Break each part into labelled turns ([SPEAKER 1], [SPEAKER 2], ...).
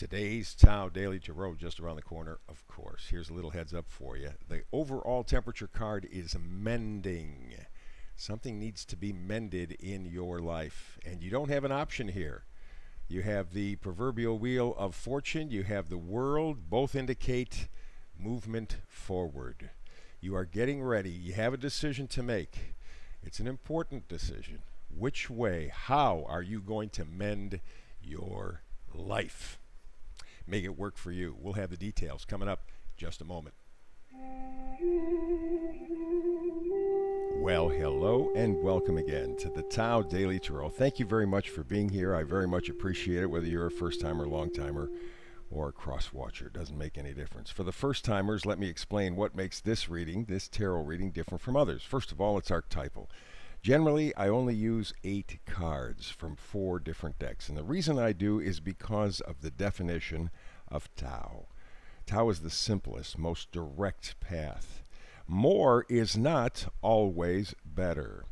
[SPEAKER 1] Today's Tao Daily Tarot just around the corner, of course. Here's a little heads up for you. The overall temperature card is mending. Something needs to be mended in your life, and you don't have an option here. You have the proverbial wheel of fortune, you have the world, both indicate movement forward. You are getting ready, you have a decision to make. It's an important decision. Which way, how are you going to mend your life? Make it work for you. We'll have the details coming up just a moment. Well, hello and welcome again to the Tao Daily Tarot. Thank you very much for being here. I very much appreciate it, whether you're a first-timer, long-timer, or a cross-watcher. It doesn't make any difference. For the first-timers, let me explain what makes this reading, this tarot reading, different from others. First of all, it's archetypal. Generally, I only use 8 cards from 4 different decks. And the reason I do is because of the definition of Tao. Tao is the simplest, most direct path. More is not always better.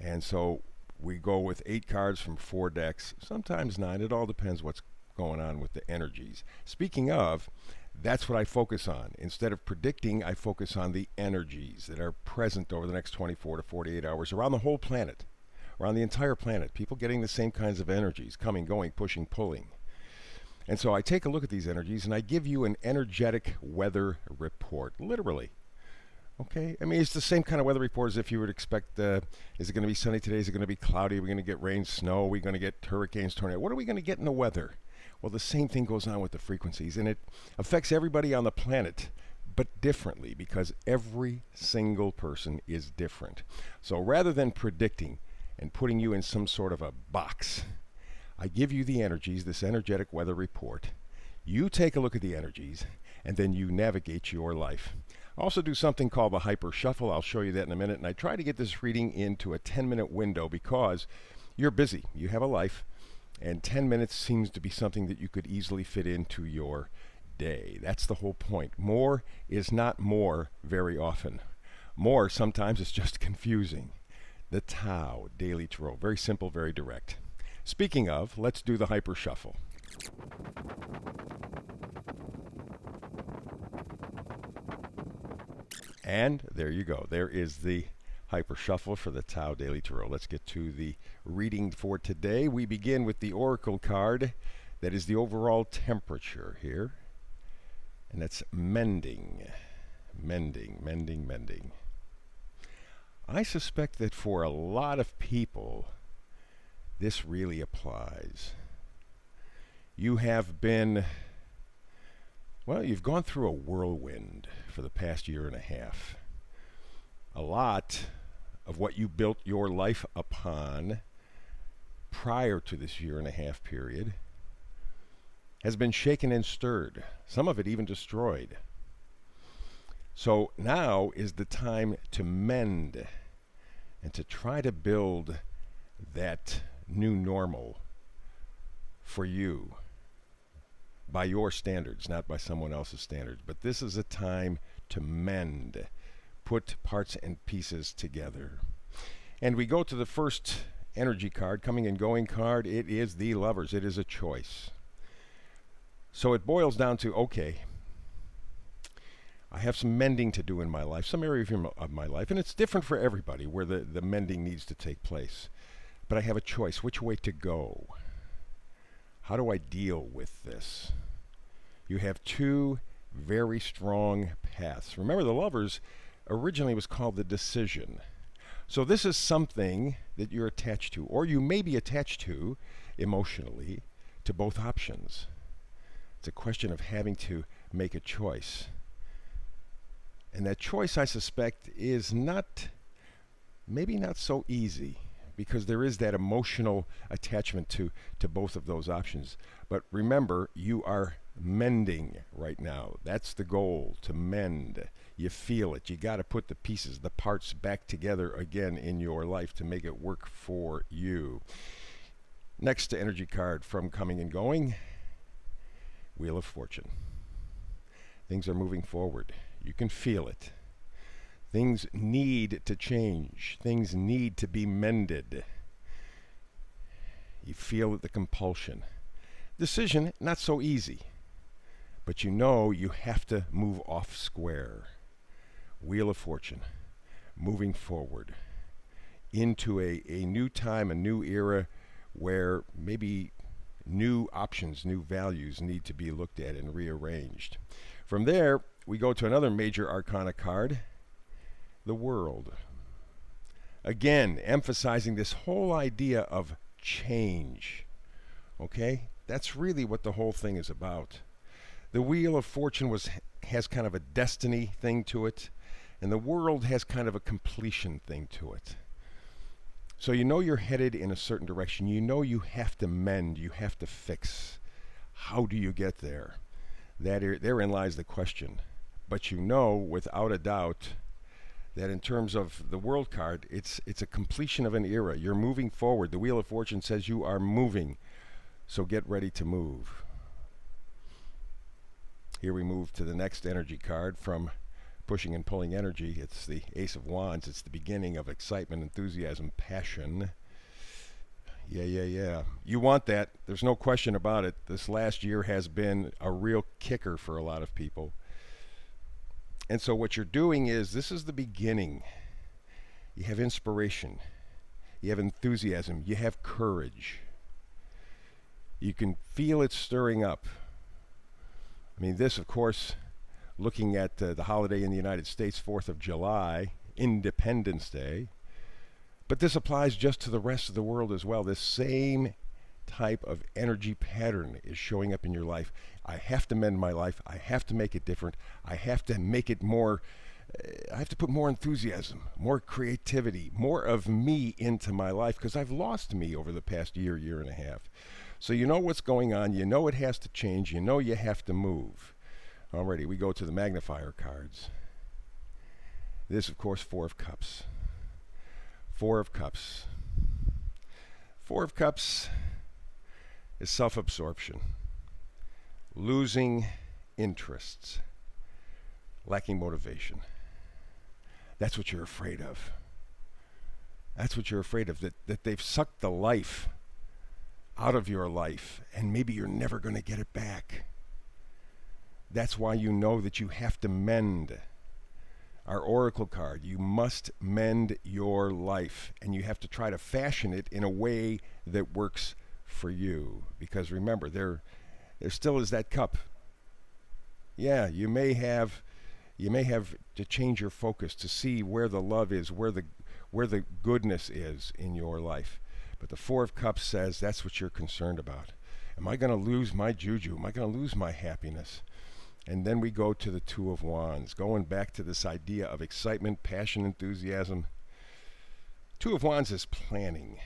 [SPEAKER 1] And so we go with 8 cards from 4 decks, sometimes 9. It all depends what's going on with the energies. Speaking of, that's what I focus on. Instead of predicting, I focus on the energies that are present over the next 24 to 48 hours around the whole planet, around the entire planet. People getting the same kinds of energies, coming, going, pushing, pulling. And so I take a look at these energies and I give you an energetic weather report, literally. Okay, I mean, it's the same kind of weather report as if you would expect, is it going to be sunny today? Is it going to be cloudy? Are we going to get rain, snow? Are we going to get hurricanes, tornadoes? What are we going to get in the weather? Well, the same thing goes on with the frequencies, and it affects everybody on the planet, but differently, because every single person is different. So rather than predicting and putting you in some sort of a box, I give you the energies, this energetic weather report. You take a look at the energies, and then you navigate your life. I also do something called the hyper shuffle. I'll show you that in a minute, and I try to get this reading into a 10-minute window because you're busy. You have a life. And 10 minutes seems to be something that you could easily fit into your day. That's the whole point. More is not more very often. More sometimes is just confusing. The Tao Daily Tarot. Very simple, very direct. Speaking of, let's do the hyper shuffle. And there you go. There is the hyper shuffle for the Tao Daily Tarot. Let's get to the reading for today. We begin with the Oracle card. That is the overall temperature here. And that's mending. Mending, mending, mending. I suspect that for a lot of people, this really applies. You have been, well, you've gone through a whirlwind for the past year and a half. A lot of what you built your life upon prior to this year and a half period has been shaken and stirred, some of it even destroyed. So now is the time to mend and to try to build that new normal for you by your standards, not by someone else's standards. But this is a time to mend. Put parts and pieces together. And we go to the first energy card, coming and going card. It is the Lovers. It is a choice. So it boils down to, okay, I have some mending to do in my life, some area of my life, and it's different for everybody where the mending needs to take place. But I have a choice, which way to go. How do I deal with this? You have 2 very strong paths. Remember, the Lovers originally was called the decision. So this is something that you're attached to, or you may be attached to emotionally, to both options. It's a question of having to make a choice. And that choice, I suspect, is maybe not so easy, because there is that emotional attachment to both of those options. But remember, you are mending right now. That's the goal, to mend. You feel it. You got to put the pieces, the parts back together again in your life to make it work for you. Next energy card from coming and going, Wheel of Fortune. Things are moving forward. You can feel it. Things need to change. Things need to be mended. You feel the compulsion. Decision, not so easy. But you know you have to move off square. Wheel of Fortune. Moving forward into a new time, a new era where maybe new options, new values need to be looked at and rearranged. From there, we go to another major arcana card, the World. Again, emphasizing this whole idea of change. Okay? That's really what the whole thing is about. The Wheel of Fortune has kind of a destiny thing to it, and the World has kind of a completion thing to it. So you know you're headed in a certain direction. You know you have to mend, you have to fix. How do you get there? Therein lies the question. But you know, without a doubt, that in terms of the World card, it's a completion of an era. You're moving forward. The Wheel of Fortune says you are moving. So get ready to move. Here we move to the next energy card from Pushing and Pulling Energy. It's the Ace of Wands. It's the beginning of excitement, enthusiasm, passion. Yeah. You want that. There's no question about it. This last year has been a real kicker for a lot of people. And so what you're doing is, this is the beginning. You have inspiration. You have enthusiasm. You have courage. You can feel it stirring up. I mean, this, of course, looking at the holiday in the United States, 4th of July, Independence Day. But this applies just to the rest of the world as well. This same type of energy pattern is showing up in your life. I have to mend my life. I have to make it different. I have to make it more, I have to put more enthusiasm, more creativity, more of me into my life, because I've lost me over the past year and a half. So you know what's going on. You know it has to change. You know you have to move. Alrighty, we go to the magnifier cards. This, of course, Four of Cups. Four of Cups. Four of Cups is self-absorption, losing interests, lacking motivation. That's what you're afraid of. That's what you're afraid of, that they've sucked the life out of your life, and maybe you're never going to get it back. That's why you know that you have to mend. Our oracle card, you must mend your life, and you have to try to fashion it in a way that works for you. Because remember, there still is that cup. Yeah, you may have to change your focus to see where the love is, where the goodness is in your life. But the Four of Cups says that's what you're concerned about. Am I going to lose my juju? Am I going to lose my happiness? And then we go to the Two of Wands, going back to this idea of excitement, passion, enthusiasm. Two of Wands is planning.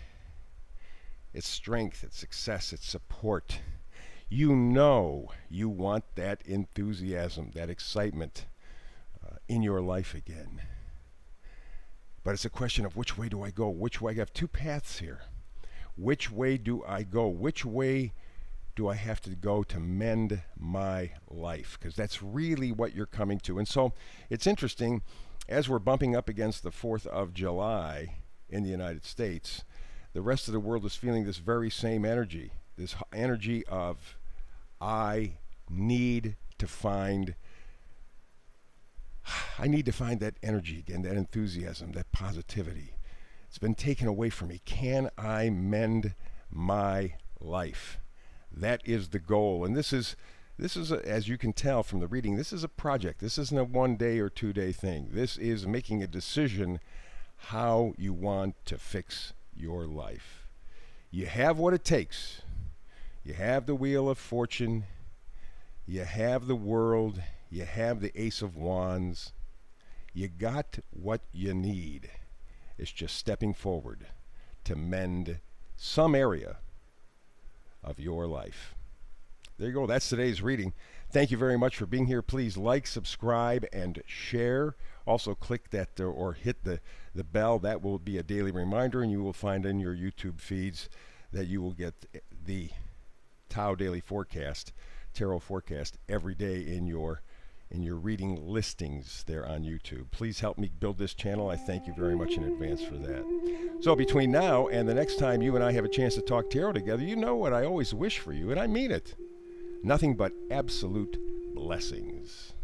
[SPEAKER 1] It's strength, it's success, it's support. You know you want that enthusiasm, that excitement in your life again. But it's a question of which way do I go? Which way? I have two paths here. Which way do I go? Which way do I have to go to mend my life? Because that's really what you're coming to. And so it's interesting, as we're bumping up against the 4th of July in the United States, the rest of the world is feeling this very same energy. This energy of, I need to find that energy again, that enthusiasm, that positivity. It's been taken away from me. Can I mend my life? That is the goal. And this is as you can tell from the reading, this is a project. This isn't a 1 day or 2 day thing. This is making a decision how you want to fix your life. You have what it takes. You have the Wheel of Fortune. You have the World. You have the Ace of Wands. You got what you need. It's just stepping forward to mend some area of your life. There you go. That's today's reading. Thank you very much for being here. Please like, subscribe, and share. Also click that or hit the bell. That will be a daily reminder, and you will find in your YouTube feeds that you will get the Tao Daily Forecast, Tarot Forecast, every day in your in your reading listings there on YouTube. Please help me build this channel. I thank you very much in advance for that. So between now and the next time you and I have a chance to talk tarot together, you know what I always wish for you, and I mean it. Nothing but absolute blessings.